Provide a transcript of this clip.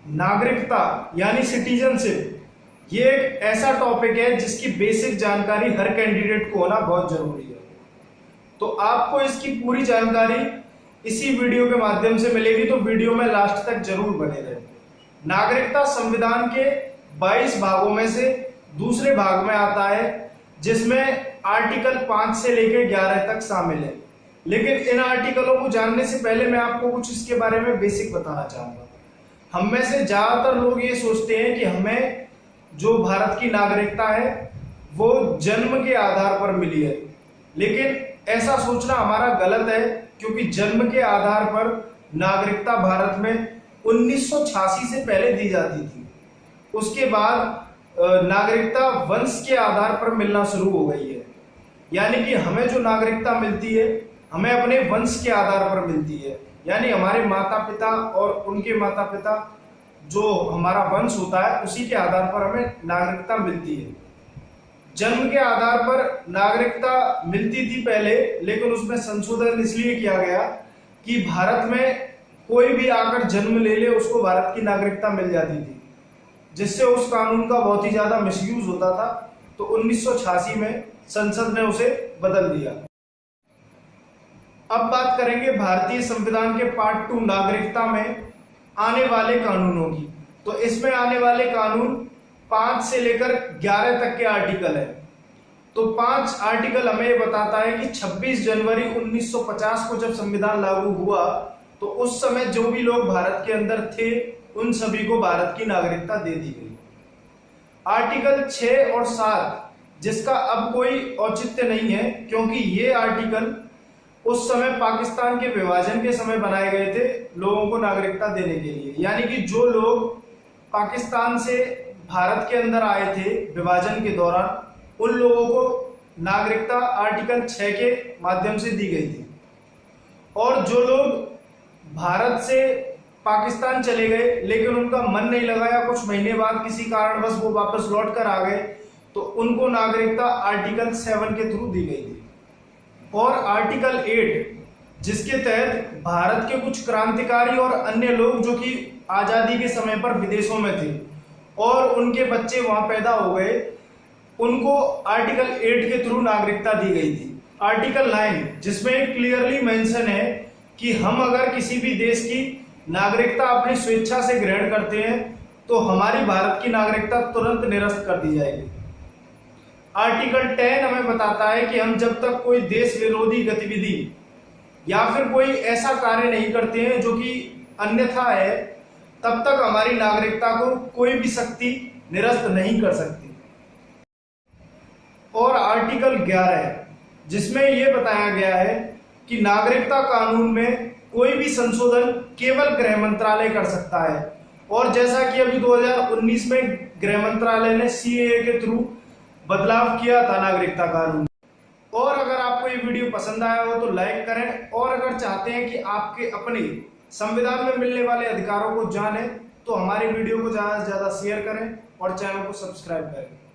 नागरिकता यानी सिटीजनशिप ये एक ऐसा टॉपिक है जिसकी बेसिक जानकारी हर कैंडिडेट को होना बहुत जरूरी है। तो आपको इसकी पूरी जानकारी इसी वीडियो के माध्यम से मिलेगी, तो वीडियो में लास्ट तक जरूर बने रहें। नागरिकता संविधान के 22 भागों में से दूसरे भाग में आता है, जिसमें आर्टिकल 5 से लेकर 11 तक शामिल है। लेकिन इन आर्टिकलों को जानने से पहले मैं आपको कुछ इसके बारे में बेसिक बताना चाहूंगा। हम में से ज्यादातर लोग ये सोचते हैं कि हमें जो भारत की नागरिकता है वो जन्म के आधार पर मिली है, लेकिन ऐसा सोचना हमारा गलत है, क्योंकि जन्म के आधार पर नागरिकता भारत में 1986 से पहले दी जाती थी। उसके बाद नागरिकता वंश के आधार पर मिलना शुरू हो गई है, यानी कि हमें जो नागरिकता मिलती है हमें अपने वंश के आधार पर मिलती है, यानी हमारे माता पिता और उनके माता पिता जो हमारा वंश होता है उसी के आधार पर हमें नागरिकता मिलती है। जन्म के आधार पर नागरिकता मिलती थी पहले, लेकिन उसमें संशोधन इसलिए किया गया कि भारत में कोई भी आकर जन्म ले ले उसको भारत की नागरिकता मिल जाती थी, जिससे उस कानून का बहुत ही ज्यादा मिसयूज होता था। तो 1986 में संसद ने उसे बदल दिया। अब बात करेंगे भारतीय संविधान के पार्ट 2 नागरिकता में आने वाले कानूनों की। तो इसमें आने वाले कानून 5 से लेकर 11 तक के आर्टिकल है। तो 5 आर्टिकल हमें ये बताता है कि 26 जनवरी 1950 को जब संविधान लागू हुआ तो उस समय जो भी लोग भारत के अंदर थे उन सभी को भारत की नागरिकता दे दी गई। आर्टिकल 6 और 7 जिसका अब कोई औचित्य नहीं है, क्योंकि ये आर्टिकल उस समय पाकिस्तान के विभाजन के समय बनाए गए थे लोगों को नागरिकता देने के लिए, यानी कि जो लोग पाकिस्तान से भारत के अंदर आए थे विभाजन के दौरान उन लोगों को नागरिकता आर्टिकल 6 के माध्यम से दी गई थी। और जो लोग भारत से पाकिस्तान चले गए लेकिन उनका मन नहीं लगा या कुछ महीने बाद किसी कारणवश वो वापस लौट कर आ गए तो उनको नागरिकता आर्टिकल 7 के थ्रू दी गई थी। और आर्टिकल 8 जिसके तहत भारत के कुछ क्रांतिकारी और अन्य लोग जो कि आजादी के समय पर विदेशों में थे और उनके बच्चे वहां पैदा हो गए, उनको आर्टिकल 8 के थ्रू नागरिकता दी गई थी। आर्टिकल 9 जिसमें क्लियरली मेंशन है कि हम अगर किसी भी देश की नागरिकता अपनी स्वेच्छा से ग्रहण करते हैं तो हमारी भारत की नागरिकता तुरंत निरस्त कर दी जाएगी। आर्टिकल 10 हमें बताता है कि हम जब तक कोई देश विरोधी गतिविधि या फिर कोई ऐसा कार्य नहीं करते हैं जो कि अन्यथा है, तब तक हमारी नागरिकता को कोई भी शक्ति निरस्त नहीं कर सकती। और आर्टिकल 11 जिसमें यह बताया गया है कि नागरिकता कानून में कोई भी संशोधन केवल गृह मंत्रालय कर सकता है। और जैसा कि अभी 2019 में गृह मंत्रालय ने CAA के थ्रू बदलाव किया था नागरिकता कानून। और अगर आपको ये वीडियो पसंद आया हो तो लाइक करें, और अगर चाहते हैं कि आपके अपने संविधान में मिलने वाले अधिकारों को जानें तो हमारी वीडियो को ज्यादा से ज्यादा शेयर करें और चैनल को सब्सक्राइब करें।